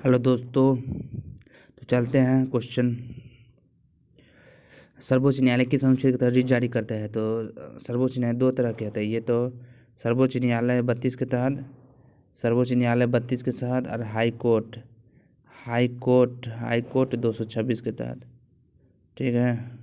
Hello दोस्तों, तो चलते हैं क्वेश्चन। सर्वोच्च न्यायालय किस अनुच्छेद के तहत रिट जारी करता है? तो सर्वोच्च न्यायालय दो तरह के होते हैं। ये तो सर्वोच्च न्यायालय 32 के तहत, सर्वोच्च न्यायालय 32 के तहत, और हाई कोर्ट 226 के तहत। ठीक है,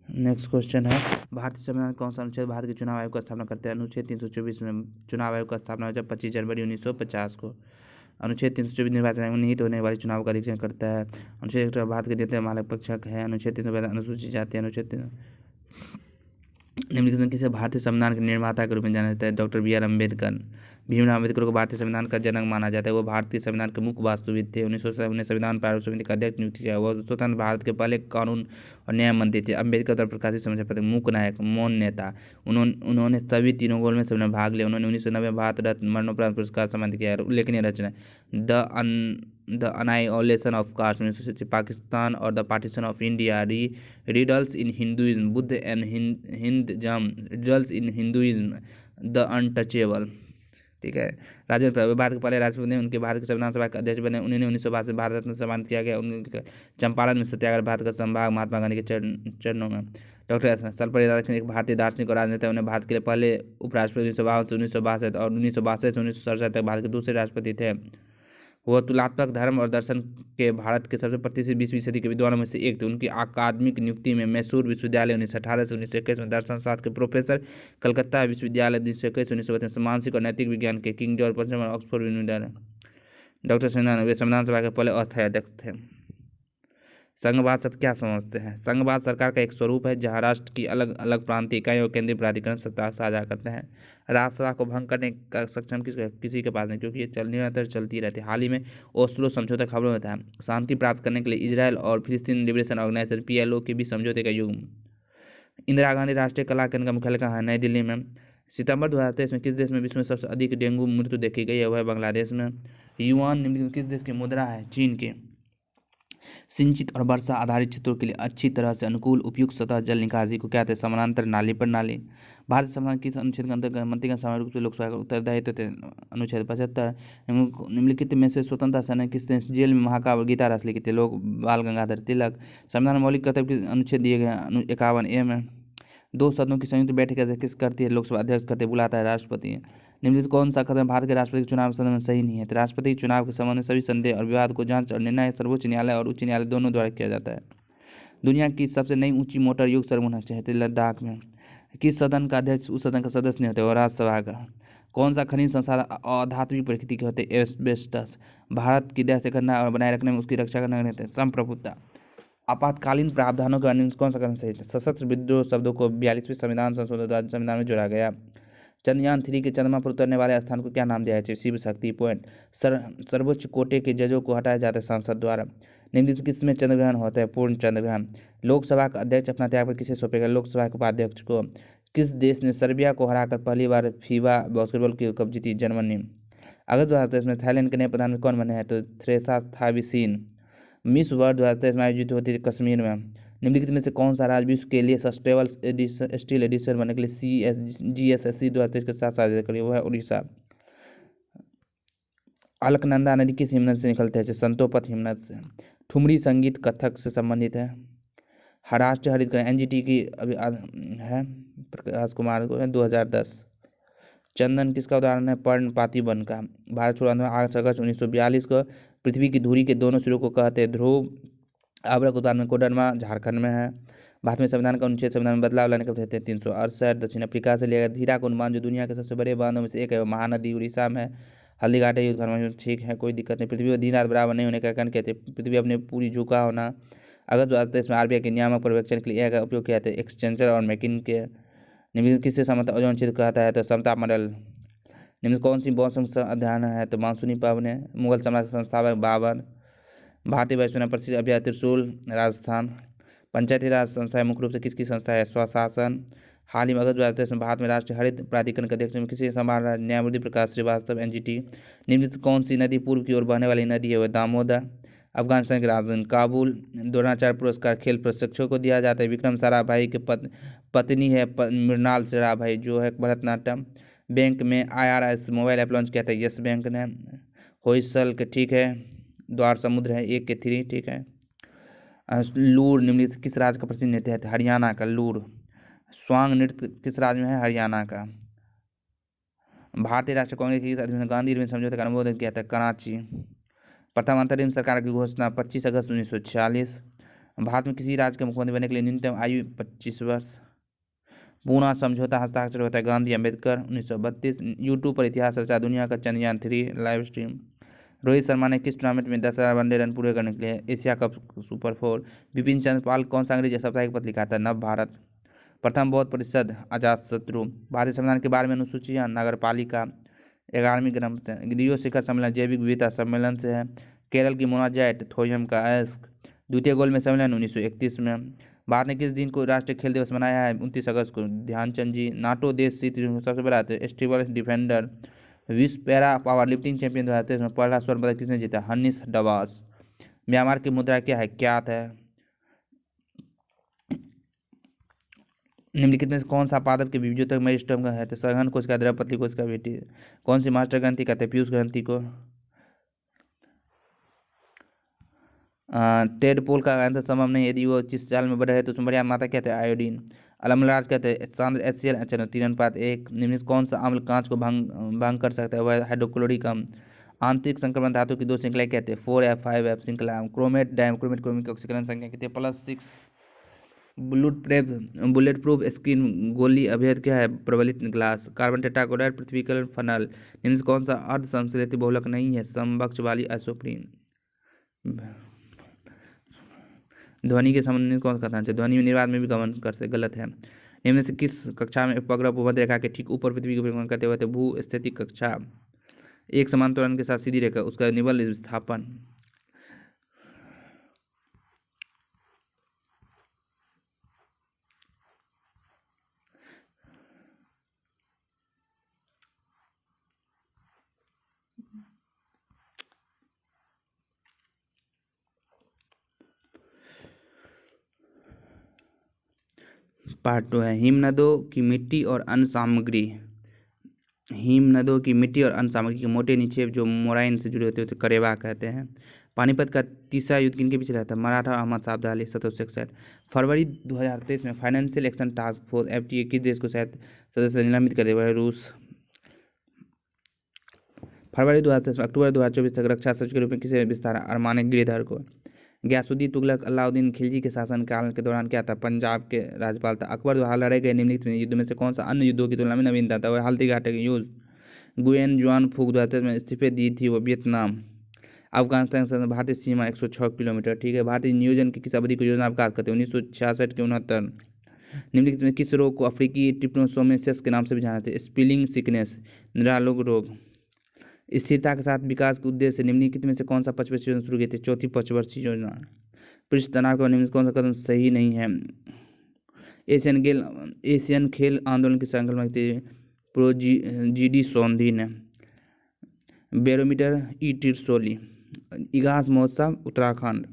नेक्स्ट क्वेश्चन है, भारतीय संविधान कौन सा अनुच्छेद भारत के चुनाव आयोग का स्थापना करते हैं? अनुच्छेद 324 में चुनाव आयोग का स्थापना जब 25 जनवरी 1950 को। अनुच्छेद 324 निर्वाचन आयोग निहित होने वाले चुनाव का अधीक्षण करता है। अनुच्छेद 1 भारत के नेता मालक पक्षक है। अनुच्छेद 352 अनुसूचित जाति। अनुच्छेद निम्नलिखित में किसे भारतीय संविधान के निर्माता के रूप में जाना जाता है? Doctor B R Ambedkar. Bhimrao Ambedkar को भारतीय संविधान का जनक माना जाता है। वो भारतीय संविधान के मुख्य वास्तुविद थे। 1907 में संविधान प्रारूप समिति का अध्यक्ष नियुक्त किया। वह स्वतंत्र भारत के पहले कानून और न्याय मंत्री थे। अम्बेडकर द्वारा प्रकाशित समस्या पत्र मूक नायक, मौन नेता। उन्होंने सभी तीनों गोल में सबने भाग लिया। उन्होंने 1990 भारत रत्न मरणोपरांत पुरस्कार सम्मानित किया। उल्लेखनीय रचना the annihilation of caste 1960, Pakistan और the partition of India, riddles in Hinduism, Buddha and Hinduism, riddles in Hinduism, the untouchable. ठीक है, राजेंद्र प्रसाद भारत के पहले राष्ट्रपति ने, उनके भारत के संविधान सभा के अध्यक्ष बने। उन्हें 1962 में भारत रत्न सम्मानित किया गया। उनके चंपारण में सत्याग्रह भारत का संभाग महात्मा गांधी के चरणों में। डॉक्टर सर्वपल्ली राधाकृष्णन एक भारतीय दार्शनिक और राजनेता। उन्हें भारत के लिए पहले उपराष्ट्रपति 1952 से 1962 और 1962 से 1967 तक भारत के दूसरे राष्ट्रपति थे। वह तुलनात्मक धर्म और दर्शन के भारत के सबसे प्रतिष्ठित 20वीं सदी के विद्वानों में से एक थे। उनकी अकादमिक नियुक्ति में मैसूर विश्वविद्यालय 1918 से 1921 में दर्शन शास्त्र के प्रोफेसर, कलकत्ता विश्वविद्यालय 1921 से 1932 में मानसिक और नैतिक विज्ञान के किंग जॉर्ज पंचम और ऑक्सफोर्ड विश्वविद्यालय। डॉक्टर संविधान वे संविधान सभा के पहले अस्थायी अध्यक्ष थे। संघवाद सब क्या समझते हैं? संघवाद सरकार का एक स्वरूप है जहां राष्ट्र की अलग अलग प्रांतीय इकाइयों और केंद्रीय प्राधिकरण सत्ता साझा करते हैं। राज्यसभा को भंग करने का सक्षम किसी के पास नहीं, क्योंकि ये निरंतर चलती रहती है। हाल ही में ओस्लो समझौता खबरों में था। शांति प्राप्त करने के लिए इजरायल और फिलिस्तीन लिबरेशन ऑर्गेनाइजेशन PLO के बीच समझौते का युग। इंदिरा गांधी राष्ट्रीय कला केंद्र का मुख्यालय कहाँ है? नई दिल्ली में। सितंबर 2023 में किस देश में विश्व में सबसे अधिक डेंगू मृत्यु देखी गई है? वह है बांग्लादेश में। युआन निम्नलिखित किस देश की मुद्रा है? चीन के। सिंचित और वर्षा आधारित क्षेत्रों के लिए अच्छी तरह से अनुकूल उपयुक्त सतह जल निकासी को क्या कहते हैं? समानांतर नाली प्रणाली। भारतीय संविधान किस अनुच्छेद के अंतर्गत मंत्रीगण सामान्य रूप से लोकसभा का उत्तरदायित्व थे? अनुच्छेद 75। निम्नलिखित में से स्वतंत्रता सेनानी किस ने जेल में महाकाव्य गीता रस लिखी थी? लोग बाल गंगाधर तिलक। संविधान में मौलिक कर्तव्य के अनुच्छेद दिए गए 51A में। दो सदनों की संयुक्त बैठक किस करती है? लोकसभा अध्यक्ष करते, बुलाता है राष्ट्रपति। निम्नलिखित कौन सा कदम भारत के राष्ट्रपति के चुनाव संबंध में सही नहीं है? तो राष्ट्रपति के चुनाव के संबंध में सभी संदेह और विवाद को जांच और निर्णय सर्वोच्च न्यायालय और उच्च न्यायालय दोनों द्वारा किया जाता है। दुनिया की सबसे नई ऊंची मोटर युग सर्वोच्च होना चाहिए लद्दाख में। किस सदन का अध्यक्ष उस सदन का सदस्य नहीं होते? और राज्यसभा का। कौन सा खनिज संसाधन अधात्विक प्रकृति के होते? एस्बेस्टस। भारत की देश से करना और बनाए रखने में उसकी रक्षा करना रहते हैं संप्रभुता। आपातकालीन प्रावधानों के अन्य कौन सा कदम सही है? सशस्त्र विद्रोह शब्दों को 42वें संविधान संशोधन संविधान में जोड़ा गया। चंद्रयान 3 के चंद्रमा पर उतरने वाले स्थान को क्या नाम दिया है? शिव शक्ति पॉइंट। सर्वोच्च कोटि के जजों को हटाया जाता है संसद द्वारा। निम्नलिखित किसमें चंद्रग्रहण होता है? पूर्ण चंद्रग्रहण। लोकसभा का अध्यक्ष अपना त्यागपत्र किसे सौंपेगा? लोकसभा के उपाध्यक्ष को। किस देश ने सर्बिया को हराकर पहली बार फीफा बास्केटबॉल की कप जीती? जर्मनी। अगस्त 2023 में थाईलैंड के नए प्रधानमंत्री कौन बने हैं? तो थ्रेसा थाविसीन। मिस वर्ल्ड 2023 में आयोजित होती है कश्मीर में। निम्नलिखित में से कौन सा राज्य विश्व के लिए सस्टेनेबल स्टील एडिशन बनने के लिए GSSC 2023 के साथ साझा करिए? वो है उड़ीसा। अलकनंदा नदी किस हिमनद से निकलते हैं? संतोपत हिमनद से। ठुमरी संगीत कथक से संबंधित है। राष्ट्रीय हरित क्रांति NGT की अभी है प्रकाश कुमार को 2010। चंदन किसका उदाहरण है? पर्णपाती वन का। भारत छोड़ो आंदोलन 8 अगस्त 1942 को। पृथ्वी की धुरी के दोनों सिरों को कहते हैं ध्रुव। आवरक उत्पादन में कोडरमा झारखंड में है। भारत में संविधान का अनुच्छेद संविधान में बदलाव लाने का कहते हैं 368। दक्षिण अफ्रीका से लिया गया हीराकुंड बांध जो दुनिया के सबसे बड़े बांधों में से एक है, महानदी उड़ीसा में। हल्दीघाटी युद्ध में ठीक है, कोई दिक्कत नहीं। पृथ्वी पर दिन रात बराबर नहीं होने का कारण कहते हैं पृथ्वी अपने पूरी झुका होना। अगस्त 2023 में RBI के नियामक पर्यवेक्षण के लिए यह का उपयोग किया जाता है एक्सचेंजर और मैकिन के। निम्नलिखित किससे समता ओजोन क्षेत्र कहता है? तो समता मंडल। निम्न कौन सी मौसम अध्ययन है? तो मानसूनी पवन। मुगल साम्राज्य संस्थापक बाबर। भारतीय वायुसेना प्रसिद्ध अभ्यास त्रिशूल राजस्थान। पंचायती राज संस्था मुख्य रूप से किसकी संस्था है? स्वशासन। हाल ही में अगस्त 2023 में भारत में राष्ट्रीय हरित प्राधिकरण के अध्यक्ष में किसी संभाल रहा? न्यायमूर्ति प्रकाश श्रीवास्तव NGT। निम्नलिखित कौन सी नदी पूर्व की ओर बहने वाली नदी है? वह दामोदर। अफगानिस्तान की राजधानी काबुल। द्रोणाचार्य पुरस्कार खेल प्रशिक्षक को दिया जाता है। विक्रम साराभाई की पत्नी है मृणाल साराभाई, जो है भरतनाट्यम। बैंक में IRS मोबाइल ऐप लॉन्च किया था यस बैंक ने। होयसल के, ठीक है। द्वार समुद्र है 1 के 3, ठीक है। लूर निम्नलिखित से किस राज्य का प्रसिद्ध नृत्य है? हरियाणा का लूर। स्वांग नृत्य किस राज्य में है? हरियाणा का। भारतीय राष्ट्रीय कांग्रेस की अधिवेशन गांधी इरविन समझौते का अनुमोदन किया था? कराची। प्रथम अंतरिम सरकार की घोषणा 25 अगस्त 1946। भारत में किसी राज्य के मुख्यमंत्री बनने के लिए न्यूनतम आयु 25 वर्ष। पूना समझौता हस्ताक्षर होता है गांधी अम्बेडकर 1932। यूट्यूब पर इतिहास रचा दुनिया का चंद्रयान 3 लाइव स्ट्रीम। रोहित शर्मा ने किस टूर्नामेंट में 10,000 वनडे रन पूरे करने के लिए? Asia cup super 4। Bipin Chandra Pal कौन सा अंग्रेजी साप्ताहिक पत्र लिखा था? नव भारत। प्रथम बौद्ध परिषद अजातशत्रु। भारतीय संविधान के बारे में अनुसूचियां नगर पालिका 11वीं ग्रंथ। रियो शिखर सम्मेलन जैविक विविधता सम्मेलन से है। केरल की मोनाजैट थोयम का एस्क। द्वितीय गोलमेज सम्मेलन 1931 में। भारत ने किस दिन को राष्ट्रीय खेल दिवस मनाया है? 29 अगस्त को। ध्यानचंद जी। नाटो देश सबसे बड़ा स्टीवल डिफेंडर। विश्व पैरा पावर लिफ्टिंग चैंपियन 2023 में पहला स्वर्ण पदक किसने जीता? हनीश डवास। म्यांमार की मुद्रा क्या है? क्यात है। निम्नलिखित में से कौन सा पादप के बीजों मेरिस्टम का है? तो सघन कोशिका, द्रवपतली कोशिका, बेटी। कौन सी मास्टर ग्रंथि कहते हैं? पीयूष ग्रंथि को। टेडपोल का आंसर संभव नहीं, यदि वो जिस चाल में बढ़ रहे तो उसमें बढ़िया मात्रा कहते हैं आयोडीन। अम्लराज कहते हैं सांद्र HCl अच्छा 3:1। निम्नलिखित कौन सा अम्ल कांच को भंग कर सकता है? वह हाइड्रोक्लोरिक अम्ल। आंतरिक संक्रमण धातु की 2 श्रृंखलाएं कहते हैं? 4F 5F श्रृंखला। क्रोमेट डायक्रोमेट क्रोमिक ऑक्सीकरण संख्या कितनी? +6। बुलेट प्रूफ स्क्रीन गोली अभेद क्या है? प्रबलित ग्लास। कार्बन टेट्राक्लोराइड पृथ्वीकरण फनल। निम्न से कौन सा अर्ध संश्लेषित बहुलक नहीं है? समकक्ष वाली आइसोप्रीन। ध्वनि के संबंध में कौन सा कथन है? ध्वनि में निर्वात में भी गमन कर से गलत है। निम्न से किस कक्षा में उपग्रह भूमध्य रेखा के ठीक ऊपर पृथ्वी के परिक्रमण करते हुए भू स्थिति कक्षा? एक समान त्वरण के साथ सीधी रेखा, उसका निबल विस्थापन। पार्ट 2 है हिमनदों की मिट्टी और अन्य सामग्री। हिमनदों की मिट्टी और अन्य सामग्री के मोटे निक्षेप जो मोराइन से जुड़े होते हैं तो करेवा कहते हैं। पानीपत का तीसरा युद्ध किनके पीछे रहता है? मराठा और अहमद शाह अब्दाली 1761। फरवरी 2023 में financial action task force FTA किस देश को सदस्य निलंबित कर दिया? रूस। फरवरी 2023 में अक्टूबर 2024 तक रक्षा सचिव के रूप में किसे विस्तार? अरमान गिरिधर को। गयासुद्दीन तुगलक अलाउद्दीन खिलजी के शासनकाल के दौरान क्या था? पंजाब के राज्यपाल था। अकबर द्वारा लड़े गए निम्नलिखित युद्ध में से कौन सा अन्य युद्धों की तुलना में नवीनता था? वह हल्दी घाटी का युद्ध। गुयेन जुआन फूक 2023 में इस्तीफे दी थी वो वियतनाम। अफगानिस्तान से भारतीय सीमा 106 किलोमीटर, ठीक है। भारतीय नियोजन की किस अवधि को योजना अवकाश कहते हैं? 1966 के 69। निम्नलिखित में किस रोग को अफ्रीकी ट्रिप्नोसोमियासिस के नाम से भी जाना जाता है? स्पिलिंग सिकनेस, निरालोक रोग। स्थिरता के साथ विकास के उद्देश्य से निम्नलिखित में से कौन सा पंचवर्षीय योजना शुरू की थी? चौथी पंचवर्षीय योजना। पृष्ठ तनाव के निम्न कौन सा कदम सही नहीं है? एशियन खेल आंदोलन की संकल्पना थी GD सोंधी ने। बैरोमीटर त्रिशूली। इगास महोत्सव उत्तराखंड।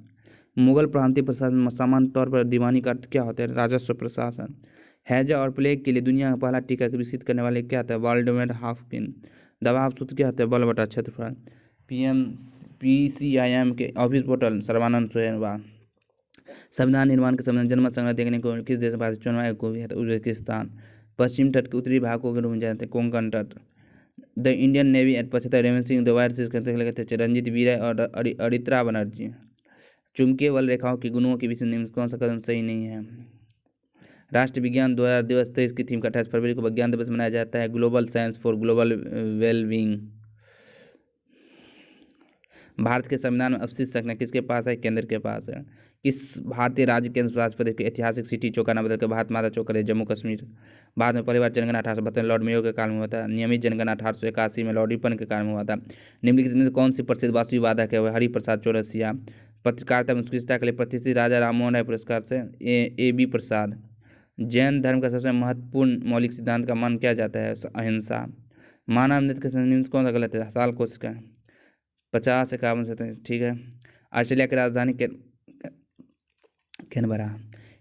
मुगल प्रांतीय प्रशासन में सामान्य तौर पर दीवानी का अर्थ क्या होता है? राजस्व प्रशासन। हैजा और प्लेग के लिए दुनिया का पहला टीका विकसित करने वाले क्या था? Waldemar Haffkine. दबाव सूत्र क्या होता है? बल बटा क्षेत्रफल। PCIM के ऑफिस पोर्टल सर्बानंद सोहेलवा। संविधान निर्माण के संबंध जनमत संग्रह देखने को किस देश भारत चुनाव आयोग को भी है? उज्बेकिस्तान। पश्चिम तट के उत्तरी भाग को रूप में जानते हैं कोंकण तट। The Indian navy at 75 reminiscing the war कहते रंजित वीरा और अरित्रा बनर्जी। चुंबकीय बल रेखाओं की गुणों के विषय में कौन सा कदम सही नहीं है? राष्ट्रीय विज्ञान 2023 की थीम का 28 फरवरी को विज्ञान दिवस मनाया जाता है global science for global wellbeing. Bharat के संविधान में अवशिष्ट संख्या किसके पास है? केंद्र के पास है। किस भारतीय राज्य केंद्र शासित प्रदेश के ऐतिहासिक सिटी चौक का नाम बदलकर भारत माता चौक कर जम्मू कश्मीर? बाद में पहली बार जनगणना 1872 लॉर्ड मेयो के काल में हुआ था। नियमित जनगणना 1881 में लॉर्ड रिपन के काल में हुआ था। निम्नलिखित में कौन सी प्रसिद्ध वास्तविक वादक है? वह हरिप्रसाद चौरसिया। पत्रकारिता में उत्कृष्टता के लिए प्रतिष्ठित राजा राममोहन राय पुरस्कार से AB प्रसाद। जैन धर्म का सबसे महत्वपूर्ण मौलिक सिद्धांत का मान किया जाता है? अहिंसा। मानव नृत्य के निम्न कौन सा गलत है? साल कोशिका 50 51 70, ठीक है। ऑस्ट्रेलिया की राजधानी कैनबरा।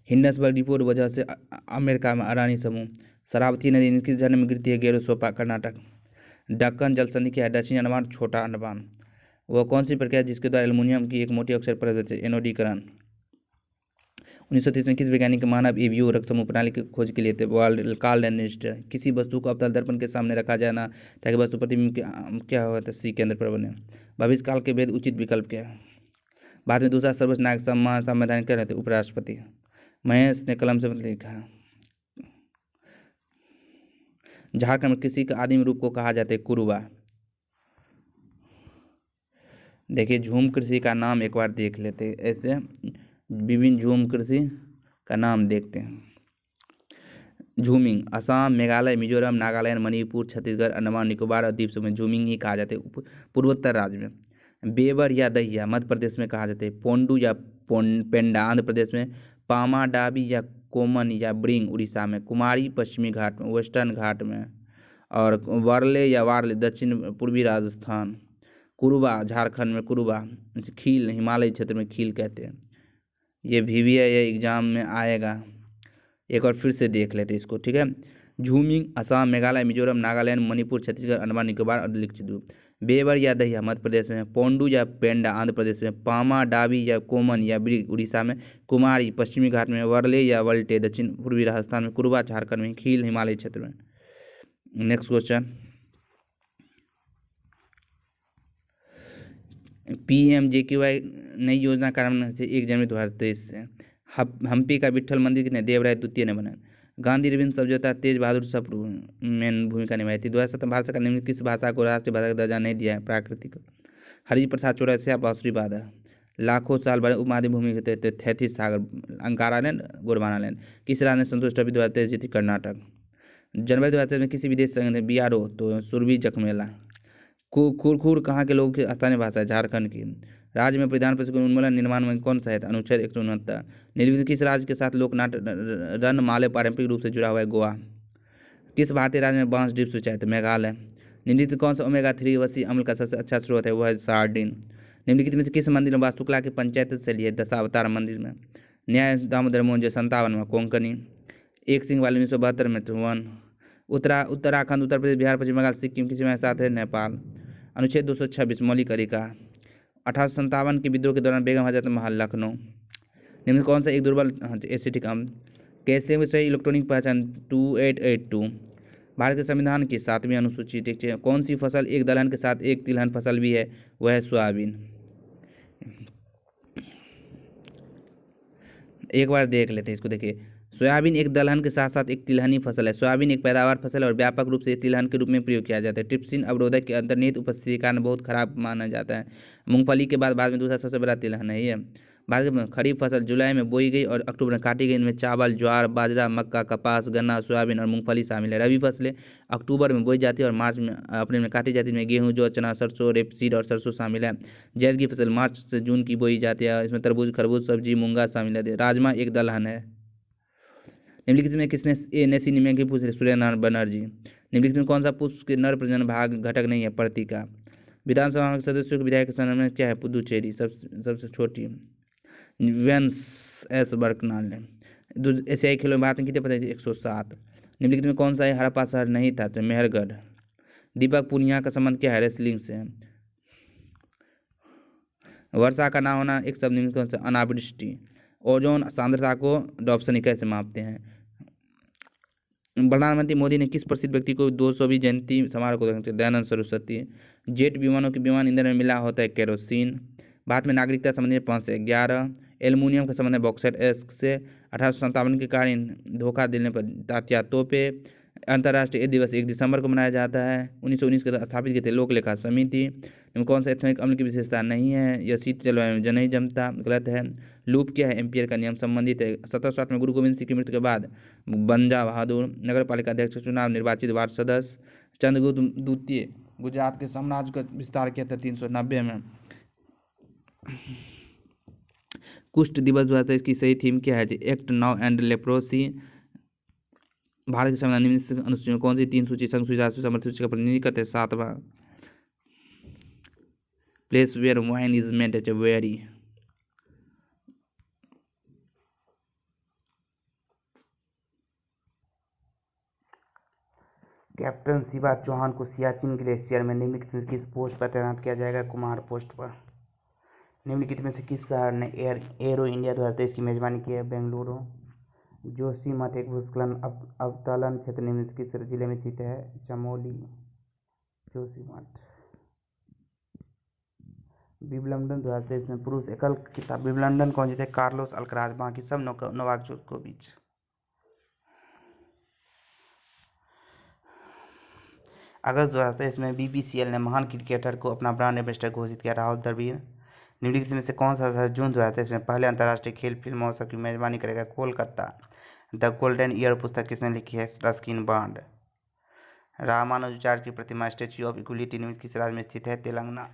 हिंडनबर्ग रिपोर्ट वजह से अमेरिका में अडानी समूह। शरावती नदी किस झरने में गिरती है? गेरोसोपा, कर्नाटक। दक्कन जल संधि क्या है? दक्षिणी अंडमान, छोटा अंडमान। वह कौन सी प्रक्रिया जिसके द्वारा एल्युमिनियम की एक मोटी अक्षर परत है? एनोडीकरण। 1930 में किस वैज्ञानिक के मानव एवियो रक्त समूह प्रणाली की खोज के लिए थे? Karl Landsteiner. किसी वस्तु को अवतल दर्पण के सामने रखा जाना ताकि वस्तु प्रतिबिंब क्या हुआ था? सी केंद्र पर बने। भविष्य काल के वेद उचित विकल्प क्या है? बाद में दूसरा सर्वोच्च नागरिक सम्मान संवैधानिक क्या रहते? उपराष्ट्रपति। महेश ने कलम से लिखा। झारखंड में किसी का आदिम रूप को कहा जाता है? कुरुबा। देखिए झूम कृषि का नाम एक बार देख लेते हैं, ऐसे विभिन्न झूम कृषि का नाम देखते हैं। झूमिंग असम, मेघालय, मिजोरम, नागालैंड, मणिपुर, छत्तीसगढ़, अंडमान निकोबार और द्वीप समूह में झूमिंग ही कहा जाता है। पूर्वोत्तर राज्य में बेवर या दहिया मध्य प्रदेश में कहा जाता है। पोंडू या पेंडा आंध्र प्रदेश में। पामा डाबी या कोमन या ब्रिंग उड़ीसा में। कुमारी पश्चिमी घाट में, वेस्टर्न घाट में। और वारले या वारले दक्षिण पूर्वी राजस्थान। कुरुबा झारखंड में। कुरुबा खील हिमालय क्षेत्र में खील कहते हैं। ये VVI या एग्जाम में आएगा, एक बार फिर से देख लेते इसको, ठीक है। झूमिंग असम, मेघालय, मिजोरम, नागालैंड, मणिपुर, छत्तीसगढ़, अंडमान निकोबार और लक्षद्वीप। बेवर या दहिया मध्य प्रदेश में। पोंडू या पेंडा आंध्र प्रदेश में। पामा डाबी या कोमन या ब्रिग उड़ीसा में। कुमारी पश्चिमी घाट में। वर्ले या वल्टे दक्षिण पूर्वी राजस्थान में। कुरुबा झारखंड में। खील हिमालय क्षेत्र में। नेक्स्ट क्वेश्चन, PMJQY नई योजना कार्यान्वयन से 1 जनवरी 2023 से। हम्पी का विट्ठल मंदिर कितने? देवराय द्वितीय ने बनाया। गांधी रविंद्र समझौता तेज बहादुर सप्रू मेन भूमिका निभाई थी। 2017 भारत सरकार ने किस भाषा को राष्ट्रीय भाषा का दर्जा नहीं दिया है? प्राकृतिक। हरि प्रसाद चौरसिया बांसुरी बाधा। लाखों साल बड़े उपमादी भूमि होते थे। थैथिस सागर, अंकारालैंड, गोरवानालैंड। किस राज्य ने संतोष ट्रॉफी 2023 जीती? कर्नाटक। जनवरी 2023 में किसी विदेश संघ ने BRO तो सुरभि जखमेला। खुरखुर कहाँ के लोगों की स्थानीय भाषा है? झारखंड की। राज्य में परिधान प्रशिक्षण उन्मूलन निर्माण में कौन सा है? अनुच्छेद 169। निम्नलिखित किस राज्य के साथ लोकनाट्य रणमाले पारंपरिक रूप से जुड़ा हुआ है? गोवा। किस भारतीय राज्य में बांस ड्रिप सिंचाई है? मेघालय। निम्नलिखित कौन सा ओमेगा 3 वसी अम्ल का सबसे अच्छा स्रोत है? वह है सार्डिन। निम्नलिखित में से किस मंदिर में वास्तुकला की पंचायत शैली है? दशावतार मंदिर में। न्याय दामोदर मोहन 57 में। कोंकणी। एक सिंह वाले 1972 में। 1। उत्तराखंड, उत्तर प्रदेश, बिहार, पश्चिम बंगाल, सिक्किम किसी में साथ है? नेपाल। अनुच्छेद 226 मौलिक अधिकार। 1857 के विद्रोह के दौरान बेगम हजरत महल, लखनऊ। निम्न कौन सा एक दुर्बल एसिटिक अम्ल? कैल्शियम की सही इलेक्ट्रॉनिक पहचान 2882। भारत के संविधान की 7वीं अनुसूची, ठीक है। कौन सी फसल एक दलहन के साथ एक तिलहन फसल भी है? वह है सोयाबीन। एक बार देख लेते हैं इसको। देखिए सोयाबीन एक दलहन के साथ साथ एक तिलहनी फसल है। सोयाबीन एक पैदावार फसल है और व्यापक रूप से तिलहन के रूप में प्रयोग किया जाता है। ट्रिप्सिन अवरोधक के अंतर्निहित उपस्थिति के कारण बहुत खराब माना जाता है। मूंगफली के बाद में दूसरा सबसे बड़ा तिलहन है ये। भारत में खरीफ फसल जुलाई में बोई गई और अक्टूबर में काटी गई। इनमें चावल, ज्वार, बाजरा, मक्का, कपास, गन्ना, सोयाबीन और मूंगफली शामिल है। रबी फसलें अक्टूबर में बोई जाती है और मार्च में अप्रैल में काटी जाती है। इनमें गेहूँ, जौ, चना, सरसों, रेपसीड और सरसों शामिल है। जायद की फसल मार्च से जून की बोई जाती है। इसमें तरबूज, खरबूज, सब्जी, मूंगा शामिल है। राजमा एक दलहन है। निम्नलिखित में किसने नेसीनिमिया की पूछ रहे? सूर्य नारायण बनर्जी। निम्नलिखित में कौन सा पुष्प के नर प्रजनन भाग घटक नहीं है? पत्रिका। विधानसभा के सदस्यों के विधायक संख्या क्या है? पुदुचेरी सबसे छोटी। वेंस एस बर्कनाल ने। एशियाई खेलों में भारत ने कितने पदक? 107। निम्नलिखित में कौन सा हड़प्पा शहर नहीं था? तो मेहरगढ़। दीपक पूनिया का संबंध क्या है? रेसलिंग से। वर्षा का ना होना एक शब्द निम्नलिखित कौन सा? अनावृष्टि। ओजोन सांद्रता को डॉप्सन कैसे मापते हैं? प्रधानमंत्री मोदी ने किस प्रसिद्ध व्यक्ति को 220 जयंती समारोह को देखते? दयानंद सरस्वती। जेट विमानों के विमान ईंधन में मिला होता है केरोसिन। भारत में नागरिकता संबंधी 5 से 11। एल्युमिनियम का संबंध है बॉक्साइट एस्क से। 1857 के कारण धोखा देने पर तात्या तोपे। अंतर्राष्ट्रीय दिवस 1 दिसंबर को मनाया जाता है। 1919 के स्थापित किए थे लोक लेखा समिति। इनमें कौन सा एथेनॉइक अम्ल की विशेषता नहीं है? यह शीत जलवायु में नहीं जमता, गलत है। लूप क्या है? एम्पियर का नियम संबंधित है। 1760 में गुरु गोविंद सिंह की मृत्यु के बाद बंजा बहादुर नगर पालिका अध्यक्ष चुनाव निर्वाचित वार्ड सदस्य। चंद्रगुप्त द्वितीय गुजरात के साम्राज्य का विस्तार किया था 390 में। कुष्ठ दिवस 2023 की सही थीम क्या है? Act now and leprosy. Bharat के संविधान निम्न अनुसूची में कौन सी 3 सूची संघ सूची राष्ट्रीय समर्थ सूची का प्रतिनिधित्व करते हैं? 7वां। Place where wine is made at winery. Captain Shiva Chauhan को सियाचिन ग्लेशियर में निम्नलिखित में किस पोस्ट पर तैनात किया जाएगा? कुमार पोस्ट पर। निम्नलिखित में से किस शहर ने एरो इंडिया 2023 की मेजबानी की है? बेंगलुरु। जोशीमठ एक भूस्खलन अवतरण क्षेत्र निम्नलिखित किस जिले में स्थित है? चमोली। जोशीमठ। विंबलडन 2023 में पुरुष एकल खिताब विंबलडन कौन जीते? Carlos Alcaraz. बाकी सब नोवाक जोकोविच। अगस्त 2023 में बीपीसीएल ने महान क्रिकेटर को अपना ब्रांड एम्बेसडर घोषित किया, राहुल द्रविड़। निम्नलिखित में से कौन सा शहर जून 2023 में पहले अंतर्राष्ट्रीय खेल फिल्म महोत्सव की मेजबानी करेगा? कोलकाता। द गोल्डन ईयर पुस्तक किसने लिखी है? Ruskin bond. रामानुजाचार्य की प्रतिमा स्टैच्यू ऑफ इक्वलिटी निम्नलिखित किस राज्य में स्थित है? तेलंगाना।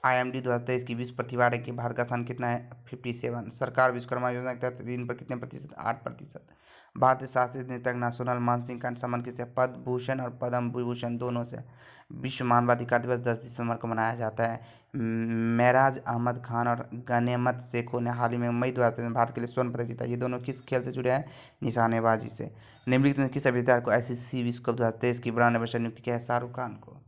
IMD 2023 की विश्व प्रतिभा रैंकिंग की भारत का स्थान कितना है? 57। सरकार विश्वकर्मा योजना के तहत ऋण पर कितने प्रतिशत? 8%। भारतीय शास्त्रीय नृत्यज्ञ सोनल मानसिंह का संबंध किससे? पद्म भूषण और पद्म विभूषण दोनों से। विश्व मानवाधिकार दिवस 10 दिसंबर को मनाया जाता है। मेराज अहमद खान और गनेमत शेखों ने हाल ही में मई 2023 में भारत के लिए स्वर्ण पदक जीता। ये दोनों किस खेल से जुड़े हैं? निशानेबाजी से। निम्नलिखित में किस अभिनेता को ICC विश्व कप 2023 की ब्रांड एम्बेसडर नियुक्त किया है? शाहरुख खान को।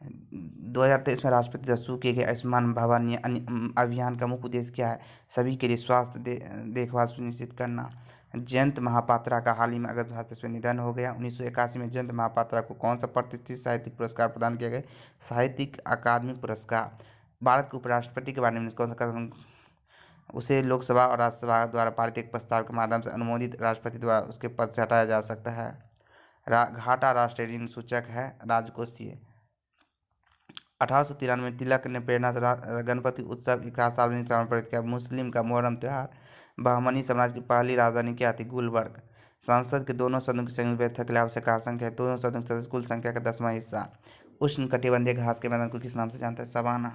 2023 में राष्ट्रपति द्वारा शुरू किए गए आयुष्मान भवन अभियान का मुख्य उद्देश्य क्या है? सभी के लिए स्वास्थ्य देखभाल सुनिश्चित करना। जयंत महापात्रा का हाल ही में अगस्त 2023 में निधन हो गया। 1981 में जयंत महापात्रा को कौन सा प्रतिष्ठित साहित्यिक पुरस्कार प्रदान किया गया? साहित्यिक अकादमी पुरस्कार। भारत के उपराष्ट्रपति के बारे में कौन सा कदम? उसे लोकसभा और राज्यसभा द्वारा पारित एक प्रस्ताव के माध्यम से अनुमोदित राष्ट्रपति द्वारा उसके पद से हटाया जा सकता है। घाटा राष्ट्रीय ऋण सूचक है राजकोषीय। 1893 में तिलक ने प्रेरणा से गणपति उत्सव का सार्वजनिक समर्पित किया। मुस्लिम का मुहर्रम त्यौहार। बहमनी साम्राज्य की पहली राजधानी क्या थी? गुलबर्ग। संसद के दोनों सदनों की संयुक्त बैठक के लिए आवश्यक संख्या है। दोनों सदनों की सदस्य कुल संख्या का 10वां हिस्सा। उष्ण कटिबंधीय घास के मैदान को किस नाम से जानते हैं? सवाना।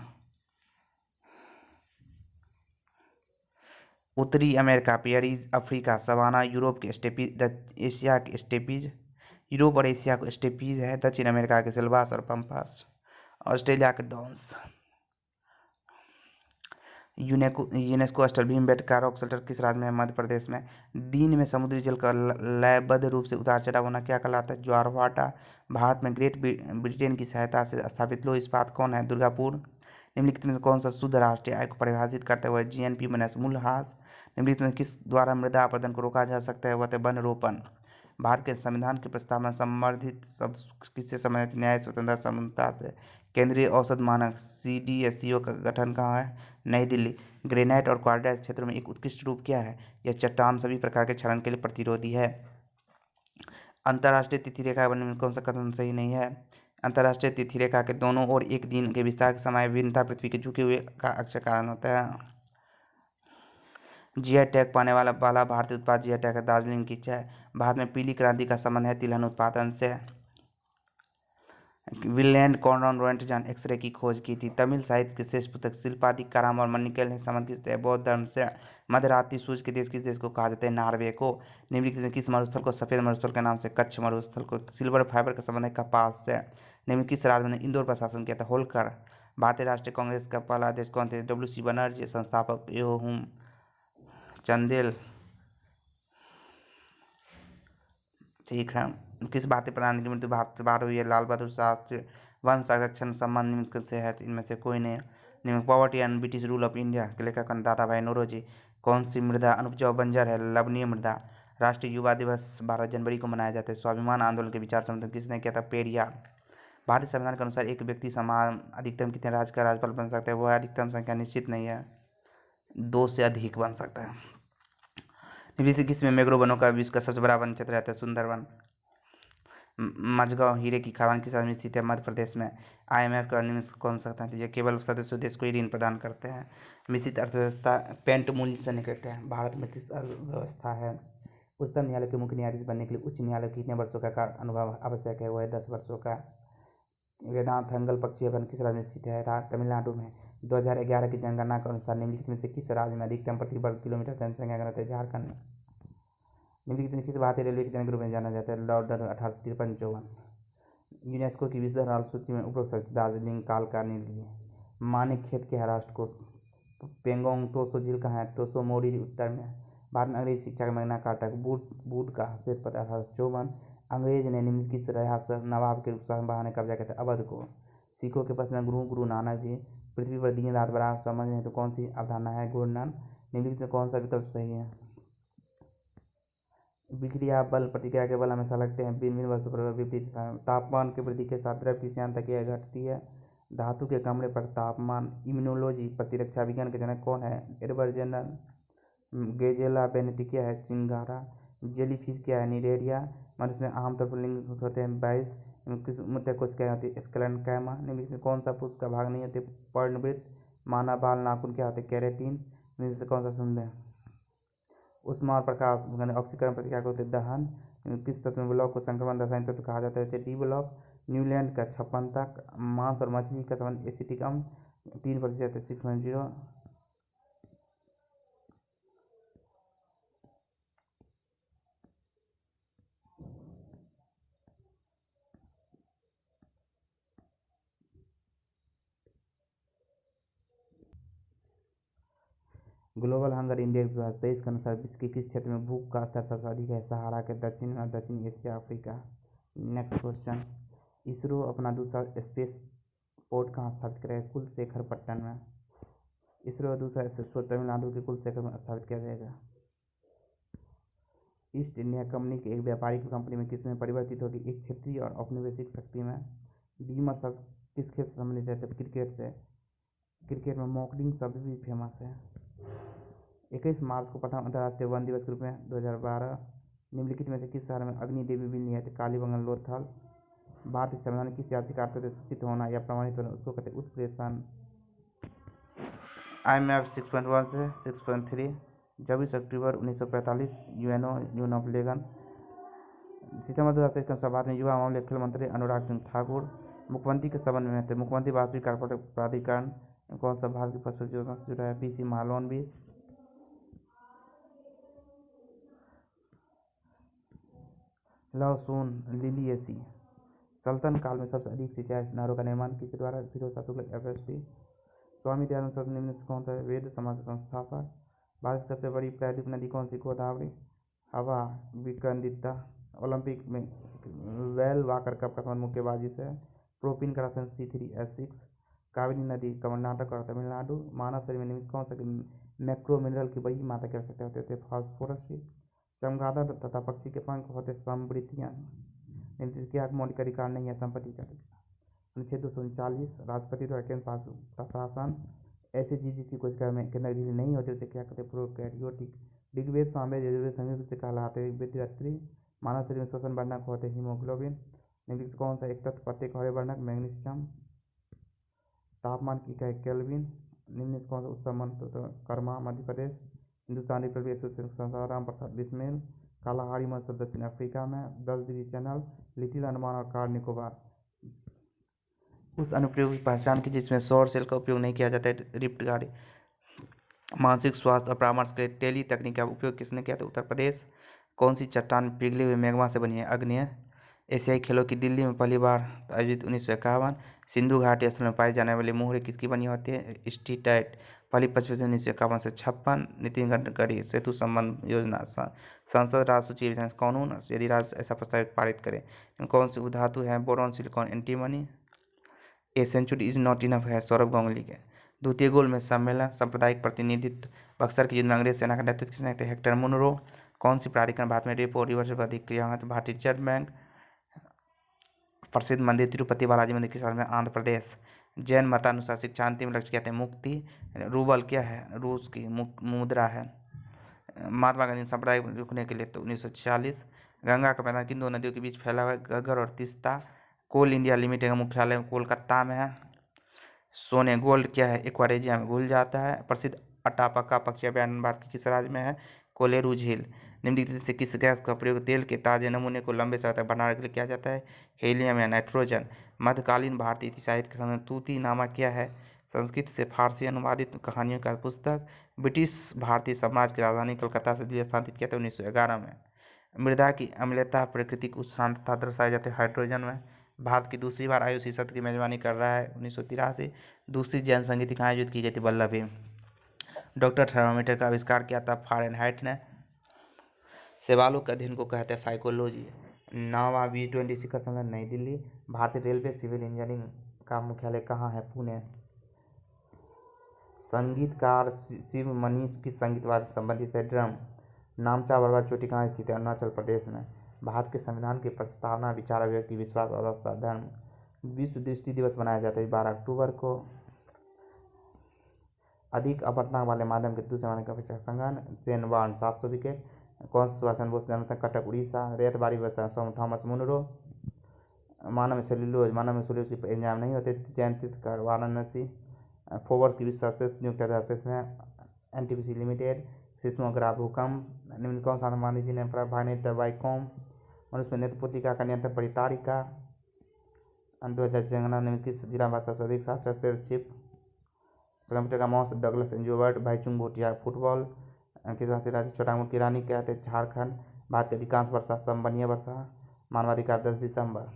उत्तरी अमेरिका पेयरीज, अफ्रीका सवाना, यूरोप के स्टेपीज, एशिया के स्टेपीज। यूरोप और एशिया को स्टेपीज है। दक्षिण अमेरिका के सिल्वास और पंपास। ऑस्ट्रेलिया के डॉन्स। यूनेस्को स्थल भीमबेटका रॉक शेल्टर किस राज्य में है? मध्य प्रदेश में। दिन में समुद्री जल का लयबद्ध रूप से उतार चढ़ाव होना क्या कहलाता है? ज्वारभाटा। भारत में ग्रेट ब्रिटेन की सहायता से स्थापित लौह इस्पात कौन है? दुर्गापुर। निम्नलिखित में कौन सा शुद्ध राष्ट्रीय आय को परिभाषित करते हुए GNP माइनस मूल्यह्रास? निम्नलिखित में किस द्वारा मृदा अपरदन को रोका जा सकता है? वह वन रोपण। भारत के संविधान की प्रस्तावना संवर्धित शब्द किससे संबंधित? न्याय, स्वतंत्रता, समता से। केंद्रीय औसत मानक CDSCO का गठन कहाँ है? नई दिल्ली। ग्रेनाइट और क्वार्टाइट क्षेत्रों में एक उत्कृष्ट रूप क्या है? यह चट्टान सभी प्रकार के क्षरण के लिए प्रतिरोधी है। अंतर्राष्ट्रीय तिथि रेखा बनने में कौन सा कथन सही नहीं है? अंतर्राष्ट्रीय तिथि रेखा के दोनों ओर एक दिन के विस्तार के समय भिन्नता पृथ्वी के झुके हुए का अक्षर कारण होता है। GI टैग पाने वाला भारतीय उत्पाद GI टैग है दार्जिलिंग की चाय। भारत में पीली क्रांति का संबंध है तिलहन उत्पादन से। विलेंड कॉनराड रोएंटजन एक्सरे की खोज की थी। तमिल साहित्य की श्रेष्ठ पुस्तक शिल्पाधिकारम और मणिकेल ने संबंध किस है? बौद्ध धर्म से। मध्यरात्रि सूर्य के देश किस देश को कहा जाता है? नॉर्वे को। निम्नलिखित में किस मरुस्थल को सफेद मरुस्थल के नाम से? कच्छ मरुस्थल को। सिल्वर फाइबर का संबंध है कपास से। निम्नलिखित किस राज्य ने इंदौर पर शासन किया था? होलकर। भारतीय राष्ट्रीय कांग्रेस का पहला अध्यक्ष कौन थे? WC बनर्जी। संस्थापक एहोम चंदेल। ठीक है। किस भारतीय प्रधानमंत्री की मृत्यु भारत से बाहर हुई है? लाल बहादुर शास्त्री। वन संरक्षण संबंध निम्न से है? इनमें से कोई नहीं। निम्न poverty and British rule of India के लेखक दादा भाई नौरोजी। कौन सी मृदा अनुपजाऊ बंजर है? लवणीय मृदा। राष्ट्रीय युवा दिवस 12 जनवरी को मनाया जाता है। स्वाभिमान आंदोलन के विचार संबंध किसने किया था? पेरियार। भारतीय संविधान के अनुसार एक व्यक्ति समान अधिकतम कितने राज्य का राज्यपाल बन सकता है? वह अधिकतम संख्या निश्चित नहीं है, 2 से अधिक बन सकता है। निम्नलिखित से किस में मैंग्रोव वनों का विश्व का सबसे बड़ा वन क्षेत्र रहता है? सुंदरवन। मझगांव हीरे की खादान किस राज्य में स्थित है? मध्य प्रदेश में। IMF का अर्निंग कौन सकता है? केवल सदस्य देश को ही ऋण प्रदान करते हैं। मिश्रित अर्थव्यवस्था पेंट मूल्य से निकलते हैं। भारत में किस अर्थव्यवस्था है? उच्चतम न्यायालय के मुख्य न्यायाधीश बनने के लिए उच्च न्यायालय के कितने वर्षों का अनुभव आवश्यक है? वह है 10 वर्षों का। वेदांत हंगल पक्षी वन किस राज्य में स्थित है? तमिलनाडु में। 2011 की जनगणना के अनुसार निम्नलिखित में से किस राज्य में अधिकतम प्रति वर्ग किलोमीटर जनसंख्या घनत्व है? झारखंड में। निम्नलिखित में किस भारतीय रेलवे के जनक रूप में जाना जाता है? लॉर्ड 1853-54। यूनेस्को की विश्व धरोहर सूची में उपरोक्त दार्जिलिंग काल का नील मानिक खेत के है राष्ट्र को। पेंगोंग तोसो झील कहाँ है? तोसो मोरी उत्तर में। भारत में अंग्रेजी शिक्षा का मैग्ना कार्टा बूट का श्वेत पत्र 1854। अंग्रेज ने निम्नलिखित रियासत नवाब के शासन बढ़ाने कब्जा किया था अवध को। सिखों के पश्चिम गुरु नानक जी। पृथ्वी पर दिन रात बराबर समझ तो कौन सी अवधारणा है? घूर्णन। निम्नलिखित में कौन सा विकल्प सही है? विक्रिया बल प्रतिक्रिया के बल हमेशा लगते हैं भिन्न भिन्न वस्तु पर विपरीत दिशा में। तापमान की वृद्धि के साथ द्रव की श्यानता घटती है। धातु के कमरे पर तापमान। इम्यूनोलॉजी प्रतिरक्षा विज्ञान के जनक कौन है? Edward Jenner. गेजेला बेनेटिकिया है चिंगारा। जेलीफिश क्या है? निरेरिया। मनुष्य में आमतौर पर लिंग होते हैं 22। किस मुद्दे को क्या होती है? स्केलन कैमा। निम्न में कौन सा पुष्प का भाग नहीं होते? पर्णवृत्त। मानव बाल नाखून क्या होते? केराटिन। निम्न से कौन सा सुंदर? उष्मा और प्रकाश ऑक्सीकरण प्रतिक्रिया को होते दहन। किस तत्व में ब्लॉक को संक्रमण रासायनिक तत्व कहा जाता है? D block. न्यूलैंड का 56 तक। मांस और मछली का संबंध एसिटिक अम्ल 3% 6.0। ग्लोबल हंगर इंडेक्स 2023 के अनुसार विश्व के किस क्षेत्र में भूख का स्तर सबसे अधिक है? सहारा के दक्षिण में, दक्षिण Asia, Africa. Next question. ISRO अपना दूसरा स्पेस पोर्ट कहाँ स्थापित करेगा? कुलशेखरपट्टन में। इसरो दूसरा स्पेस पोर्ट तमिलनाडु के कुलशेखर में स्थापित किया जाएगा। ईस्ट इंडिया कंपनी की एक व्यापारिक कंपनी में किसमें परिवर्तित होगी? एक क्षेत्रीय और औपनिवेशिक शक्ति में। डीमर शब्द किस खेल से संबंधित है? क्रिकेट से। क्रिकेट में मॉकलिंग शब्द भी फेमस है। 21 मार्च को प्रथम अंतर्राष्ट्रीय वन दिवस के रूप में 2012। निम्नलिखित में से किस शहर में अग्नि देवी बिल्ली है? कालीबंगन लोथल। भारतीय संविधान किस यात्री कार्य से सूचित होना या प्रमाणित होना उसको कहते हैं उत्प्रेषण। IMF 6.1 से 6.3। 24 अक्टूबर 1945 यूएनओ यून ऑफ लेगन। सितंबर 2023 के अनुसार भारत में युवा मामले खेल मंत्री अनुराग सिंह ठाकुर। मुख्यमंत्री के संबंध में थे मुख्यमंत्री वास्तविक कार्य प्राधिकरण कौन सा भारत की फसल योजना से जुड़ा है? PC मालोन भी। लहसुन लिलिएसी। सल्तन काल में सबसे अधिक सिंचाई नहरों का निर्माण किसके द्वारा? फिरोज शाह तुगलक FSD। स्वामी दयानंद सरस्वती निम्न से कौन सा वेद समाज संस्थापक? भारत की सबसे बड़ी प्रायद्वीप नदी कौन सी? गोदावरी। हवा विक्रंदिता। ओलंपिक में वेल वाकर कप का संबंध मुक्केबाजी से है। प्रोपीन का रासायनिक C3H6। कावेरी नदी कर्नाटक और तमिलनाडु। मानव शरीर में निम्न कौन सा मैक्रो मिनरल की बड़ी मात्रा की आवश्यकता होती है? फास्फोरस की। चमगादड़ तथा पक्षी के पंख होते समृद्धियाँ। क्या मौलिक अधिकार नहीं है? संपत्ति का अधिकार। अनुच्छेद 239 राष्ट्रपति द्वारा केंद्र प्रशासन ऐसे चीज जिसकी कोशिका में केंद्र नहीं होती उसे क्या कहते हैं? प्रोकैरियोटिक। ऋग्वेद सामवेद यजुर्वेद संयुक्त रूप से कहलाते हैं विद्यार्थी। मानव शरीर में श्वसन वर्णक होते हैं हीमोग्लोबिन। निम्नलिखित कौन सा एक तत्व प्रत्येक हरे वर्णक? मैग्नीशियम। तापमान की इकाई केल्विन। निम्नलिखित कौन सा उत्सव मंत्र? Karma Madhya Pradesh. Hindustan Republic association Ram Prasad Bismil. Kalahari महोत्सव दक्षिण अफ्रीका में। 10 डिग्री चैनल लिटिल अंडमान और कार निकोबार। उस अनुप्रयोग की पहचान की जिसमें सौर सेल का उपयोग नहीं किया जाता है? रिफ्ट गाड़ी। मानसिक स्वास्थ्य और परामर्श के लिए टेली तकनीक का उपयोग किसने किया था? उत्तर प्रदेश। कौन सी चट्टान पिघले हुए मैग्मा से बनी है? अग्नेय। एशियाई खेलों की दिल्ली में पहली बार आयोजित 1951। सिंधु घाटी स्थल में पाई जाने वाली मोहरे किसकी बनी होती है? स्टीटाइट। पहली 25 से 1951 से 56। नितिन गडकरी सेतु संबंध योजना। संसद राज्य सूची कानून यदि राज्य ऐसा प्रस्ताव पारित करे। कौन सी धातु है? Boron silicon antimony. A century is not enough है सौरभ गांगुली के। द्वितीय गोल में सम्मेलन सांप्रदायिक प्रतिनिधित्व। बक्सर की युद्ध में अंग्रेज सेना का नेतृत्व किसने किया? Hector Munro. कौन सी प्राधिकरण भारत में रेपो और रिवर्स अधिक क्रिया है? तो भारतीय रिजर्व बैंक। प्रसिद्ध मंदिर तिरुपति बालाजी मंदिर किस राज्य में? आंध्र प्रदेश। जैन मतानुसार शिक्षा अंतिम लक्ष्य क्या है? मुक्ति। रूबल क्या है? रूस की मुद्रा है। महात्मा गांधी सांप्रदायिक रुकने के लिए तो 1946। गंगा का मैदान किन दो नदियों के बीच फैला हुआ है? घग्गर और तीस्ता। कोल इंडिया लिमिटेड का मुख्यालय कोलकाता में है। सोने गोल्ड क्या है? एक्वारेजिया में घुल जाता है। प्रसिद्ध अटापका पक्षी अभयारण्य भारत के किस राज्य में है? कोलेरू झील। निम्नलिखित से किस गैस का प्रयोग तेल के ताजे नमूने को लंबे समय तक बनाने के लिए किया जाता है? हीलियम या नाइट्रोजन। मध्यकालीन भारतीय साहित्य के समय तूती नामा क्या है? संस्कृत से फारसी अनुवादित कहानियों का पुस्तक। ब्रिटिश भारतीय साम्राज्य की राजधानी कलकत्ता से दिल्ली स्थानांतरित किया था 1911 में। मृदा की अम्लता प्राकृतिक उच्च सांद्रता दर्शाई जाती है हाइड्रोजन में। भारत की दूसरी बार आयुषी सत्र की मेजबानी कर रहा है 1983। दूसरी जैन संगीत कहाँ आयोजित की गई थी? वल्लभी। डॉक्टर थर्मामीटर का आविष्कार किया था फारेनहाइट ने। सवालों के अध्ययन को कहते हैं फाइकोलॉजी। 9वां G20 शिखर सम्मेलन नई दिल्ली। भारतीय रेलवे सिविल इंजीनियरिंग का मुख्यालय कहाँ है? पुणे। संगीतकार शिव मनीष की संगीतवाद संबंधित है ड्रम। नामचा बरवार चोटी कहाँ स्थित है? अरुणाचल प्रदेश में। भारत के संविधान की प्रस्तावना विचार, अभिव्यक्ति, विश्वास और आस्था, धर्म। विश्व दृष्टि दिवस मनाया जाता है 12 अक्टूबर को। अधिक अपवर्तनांक वाले माध्यम के दूसरे माध्यम का अपेक्षा संघन चेन बाउंड 700 विकेट। कौन सा सुभाष चंद्र बोस जन्म स्थान? कटक उड़ीसा। रेत बारी व्यवस्था सोम थॉमस मुनरो। मानव में सेल्यूलोज की एंजाइम नहीं होते। जैन तीर्थकर वाराणसी। फोर्ब्स की विश्व सर्वश्रेष्ठ नियुक्त में एनटीपीसी लिमिटेड। सिस्मोग्राफ भूकंप। निम्न कौन सा गांधी जी ने प्रभावित दवाई कॉम। मनुष्य नेत्र पुत्रिका का नियंत्रण परितारिका। 2000 जनगणना निम्न किस जिला में सबसे अधिक साक्षर चिप। कंप्यूटर का mouse Douglas Engelbart. Bhaichung Bhutia. Football किस राज्य छोटा मुल्क की रानी कहते हैं? झारखंड। भारत की अधिकांश वर्षा संवहनीय वर्षा। मानवाधिकार 10 दिसंबर।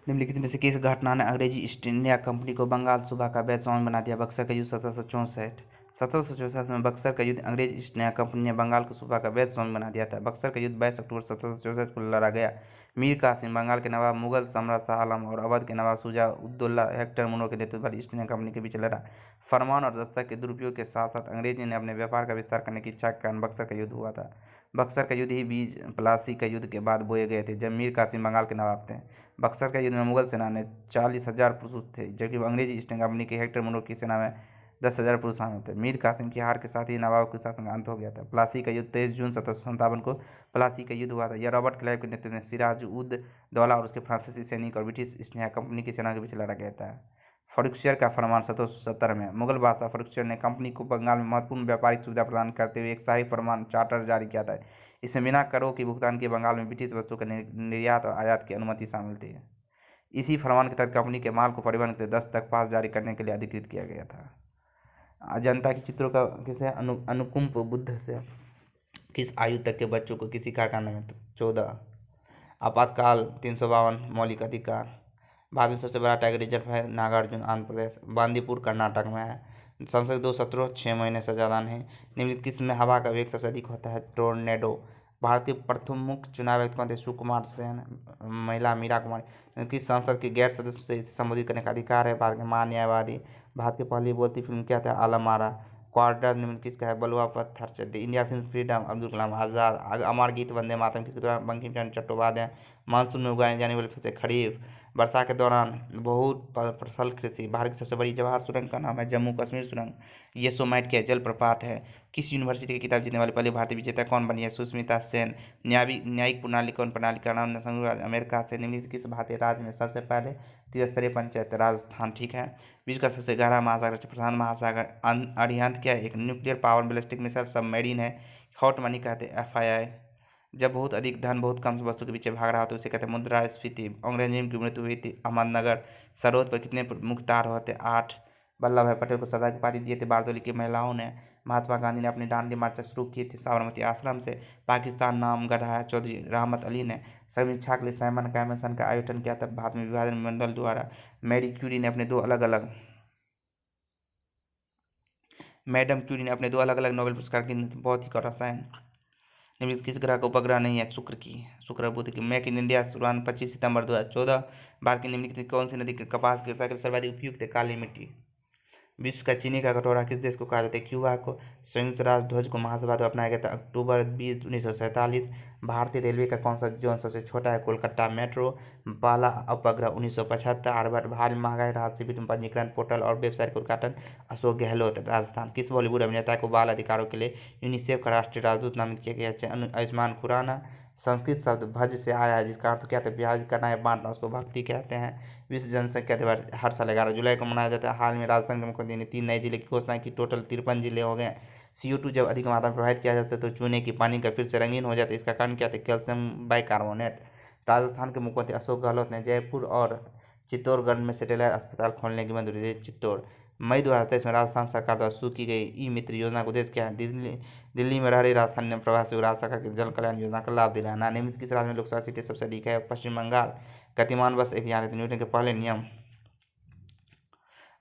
निम्नलिखित में से किस घटना ने अंग्रेजी ईस्ट इंडिया कंपनी को बंगाल सूबा का वैध स्वामी बना दिया? बक्सर का युद्ध 1764। 1764 में बक्सर का युद्ध अंग्रेज ईस्ट इंडिया कंपनी ने बंगाल को सूबा का वैध स्वामी बना दिया था। बक्सर का युद्ध 22 अक्टूबर 1764 को लड़ा गया। मीर कासिम बंगाल के नवाब मुगल सम्राट शाह आलम और अवध के नवाब शुजा उद्दौला हेक्टर मुनरो के नेतृत्व वाली ईस्ट इंडिया कंपनी के बीच लड़ा। फरमान और दस्तक के दुरुपयोग के साथ साथ अंग्रेजी ने अपने व्यापार का विस्तार करने की इच्छा के कारण बक्सर का युद्ध हुआ था। बक्सर का युद्ध ही बीज प्लासी का युद्ध के बाद बोए गए थे, जब मीर कासिम बंगाल के नवाब थे। बक्सर का युद्ध में मुगल सेना में 40,000 पुरुष थे, जबकि अंग्रेजी ईस्ट इंडिया कंपनी के हेक्टर मुनरो की सेना में 10,000 पुरुष शामिल थे। मीर कासिम की हार के साथ ही नवाब के शासन का अंत हो गया था। प्लासी का युद्ध 23 जून 1757 को प्लासी का युद्ध हुआ था। यह रॉबर्ट क्लाइव के नेतृत्व में सिराज उद दौला और उसके फ्रांसीसी सैनिक और ब्रिटिश ईस्ट इंडिया कंपनी की सेना के बीच लड़ा गया था। फर्रुखसियर का फरमान 1770 में मुगल बादशाह फर्रुखसियर ने कंपनी को बंगाल में महत्वपूर्ण व्यापारिक सुविधा प्रदान करते हुए एक शाही फरमान चार्टर जारी किया था। इसमें बिना करों के भुगतान किए बंगाल में ब्रिटिश वस्तुओं के निर्यात और आयात की अनुमति शामिल थी। इसी फरमान के तहत कंपनी के माल को परिवहन के 10 तक पास जारी करने के लिए अधिकृत किया गया था। अजंता के चित्रों का किसे अनुकुंप बुद्ध से किस आयु तक के बच्चों को किसी कारखाने में? 14। आपातकाल 352 मौलिक अधिकार। भारत में सबसे बड़ा टाइगर रिजर्व है नागार्जुन आंध्र प्रदेश। बांदीपुर कर्नाटक में है। संसद 2 सत्रों 6 महीने से ज़्यादा नहीं। निम्नलिखित किस में हवा का वेग सबसे अधिक होता है? टोर्नेडो। भारतीय प्रथम मुख्य चुनाव आयुक्त कौन थे? सुकुमार सेन। महिला मीरा कुमारी। किस संसद के गैर सदस्य से संबोधित करने का अधिकार है? भारत के महान्यायवादी। भारत की पहली बोलती फिल्म क्या था? आलमारा। क्वार्टर निम्न किसका है? बलुआ पत्थर चड्डी। India film freedom Abdul Kalam Azad. अमर गीत वंदे मातरम किसके द्वारा? बंकिम चंद्र चट्टोपाध्याय। मानसून में उगाए जाने वाले फसल खरीफ। वर्षा के दौरान बहुत फसल कृषि। भारत की सबसे बड़ी जवाहर सुरंग का नाम है जम्मू कश्मीर सुरंग। येसोमाइट के जल प्रपात है। किस यूनिवर्सिटी की किताब जीतने वाली पहली भारतीय विजेता कौन बनी है? सुष्मिता सेन। न्यायिक प्रणाली कौन प्रणाली का नाम? संयुक्त राज्य अमेरिका से। निम्नलिखित किस भारतीय राज्य में सबसे पहले त्रिस्तरीय पंचायत? राजस्थान। ठीक है। विश्व का सबसे गहरा महासागर प्रशांत महासागर। अरिहंत क्या है? एक nuclear power ballistic missile submarine है। हॉट मनी कहते हैं FII। जब बहुत अधिक धन बहुत कम वस्तु के पीछे भाग रहा हो तो उसे कहते हैं मुद्रास्फीति। औरंगजेब की मृत्यु हुई थी अहमदनगर। सरोद पर कितने मुख्य तार होते? 8। वल्लभ भाई पटेल को सदा की उपाधि दिए थे बारदोली की महिलाओं ने। महात्मा गांधी ने अपनी दांडी मार्च शुरू की थी साबरमती आश्रम से। पाकिस्तान नाम गढ़ा है चौधरी रहमत अली ने। समीक्षा के लिए साइमन कमीशन का आयोजन किया था भारत में विभाजन मंडल द्वारा। मैडम क्यूरी ने अपने दो अलग अलग नोबेल पुरस्कार की भौतिक और रसायन। निम्नलिखित किस ग्रह का उपग्रह नहीं है? शुक्र बुध की। मेक इन इंडिया शुरुआत 25 सितंबर 2014। भारत की निम्नलिखित कौन सी नदी कपास की कृषि के लिए सर्वाधिक उपयुक्त है? काली मिट्टी। विश्व का चीनी का कटोरा किस देश को कहा जाता है? क्यूबा को। संयुक्त राष्ट्र ध्वज को महासभा द्वारा अपनाया गया था अक्टूबर 20, 1947। भारतीय रेलवे का कौन सा जोन सबसे छोटा है? कोलकाता मेट्रो। पहला उपग्रह 1975। आर्यभट्ट। भारी महंगाई राहत शिविर में पंजीकरण पोर्टल और वेबसाइट का उद्घाटन अशोक गहलोत राजस्थान। किस बॉलीवुड अभिनेता को बाल अधिकारों के लिए यूनिसेफ का राष्ट्रीय राजदूत नामित किया गया? आयुष्मान खुराना। संस्कृत शब्द भज से आया है जिसका अर्थ क्या था? विभाजित करना है बांटना, उसको भक्ति कहते हैं। विश्व जनसंख्या दिवस हर साल 11 जुलाई को मनाया जाता है। हाल में राजस्थान के मुख्यमंत्री ने 3 नए जिले की घोषणा की। टोटल 53 जिले हो गए। CO2 जब अधिक मात्रा में प्रवाहित किया जाता है तो चूने की पानी का फिर से रंगीन हो जाता है। इसका कारण क्या था? Calcium bicarbonate. राजस्थान के मुख्यमंत्री अशोक गहलोत ने जयपुर और चित्तौड़गढ़ में सैटेलाइट अस्पताल खोलने की मंजूरी दी। चित्तौड़। मई 2023 में राजस्थान सरकार द्वारा शुरू की गई ई मित्र योजना का उद्देश्य क्या है? दिल्ली में रह रहे राजस्थानी प्रवासी राज्य सरकार की जल कल्याण योजना का लाभ दिलाना। निम्नलिखित किस राज्य में लोकसभा सीटें सबसे अधिक है? पश्चिम बंगाल। गतिमान बस एक याद है न्यूटन के पहले नियम।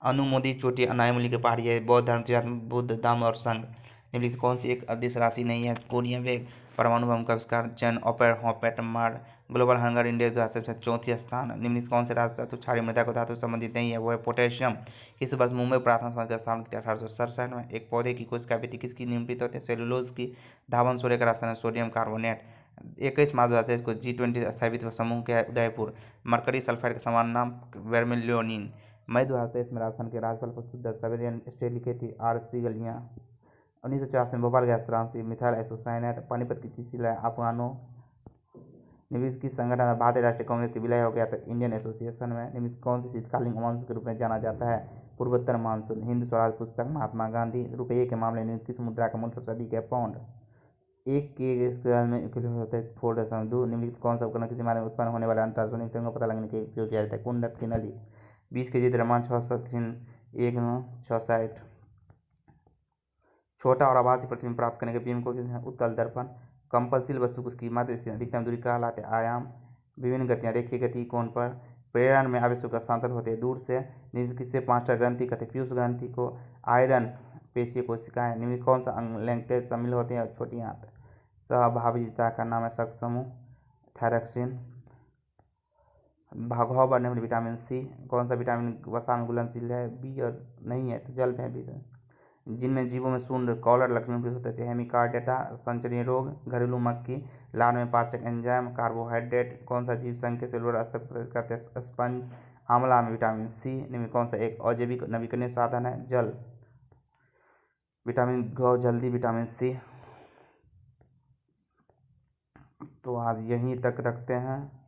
अनुमोदित चोटी अनायमुली की पहाड़ी है। बौद्ध धर्म तीर्थ बुद्ध धाम और संघ। निम्नलिखित कौन सी एक अदिश राशि नहीं है? कोरिया वेग। परमाणु बम का आविष्कार जन ओपेनहाइमर। ग्लोबल हंगर इंडेक्स 2000 चौथी स्थान। निम्नलिखित कौन से राष्ट्र धातु क्षारीय मृदा को धातु संबंधित नहीं है? वो है पोटेशियम। इस वर्ष मुंबई प्रार्थना समाज का स्थापना किया 1867 में। एक पौधे की कोशिका वृद्धि किसकी निम्नलिखित होती है? सेलुलोज की। धावन सोडियम का रासायनिक सोडियम कार्बोनेट। 21 मार्च 2023 को G20 स्थापित समूह के उदयपुर। मरकरी सल्फाइड का समान नाम वेरमिलियोनिन। मई 2023 में राजस्थान के राज्यपाल को शुद्ध सवेरियन स्टेट लिखी थी R.C. गलियां। 1984 में भोपाल गैस त्रासदी मिथाइल आइसोसाइनेट। पानीपत की तीसरी लड़ाई अफगानों। निम्नलिखित किस संगठन में भारतीय राष्ट्रीय कांग्रेस के विलय हो गया था? इंडियन एसोसिएशन में। निम्नलिखित कौन सी शीतकालीन मानसून के रूप में जाना जाता है? पूर्वोत्तर मानसून। हिंद स्वराज पुस्तक महात्मा गांधी। रुपये के मामले में किस मुद्रा का मूल्य सबसे अधिक है? पाउंड। एक के स्क्वायर में किलोमीटर होता है 4.2। निम्नलिखित कौन सा उपकरण किसी माध्यम में उत्पन्न होने वाले अल्ट्रासोनिक तरंगों का पता लगाने के लिए उपयोग किया जाता है? कुंडक की नली। 20 के जी द्रव्यमान 663 छोटा और आभासी प्रतिबिंब प्राप्त करने के बीम को किसी उत्तल दर्पण। कंपनशील वस्तु को उसकी माध्य स्थिति अधिकतम दूरी कहलाते आयाम। विभिन्न गतियाँ रेखीय गति कोण पर। प्रेरण में आवेशों का स्थानांतरण होते हैं दूर से। निम्नलिखित किससे पांचटा ग्रंथि कहते हैं? पीयूष ग्रंथि को। आयरन पेशीय कोशिकाएं। निम्नलिखित कौन सा अंग लैंक्टेज शामिल होते हैं? छोटी आंत। सहभागिता का नाम है शक्त समूह। थायरक्सिन। घाव बढ़ने वाली विटामिन सी। कौन सा विटामिन वसा में घुलनशील है? बी और नहीं है तो जल में भी है। जिनमें जीवों में शून्य कॉलर लक्षण होते थे? हेमिकार्डेटा। संचरणीय रोग। घरेलू मक्खी। लार में पाचक एंजाइम। कार्बोहाइड्रेट। कौन सा जीव संघ के सेलुलर स्तर पर करते हैं? स्पंज। आंवला में विटामिन सी। निम्न कौन सा एक अजैविक नवीकरणीय साधन है? जल। विटामिन घ जल्दी विटामिन सी। तो आज यहीं तक रखते हैं।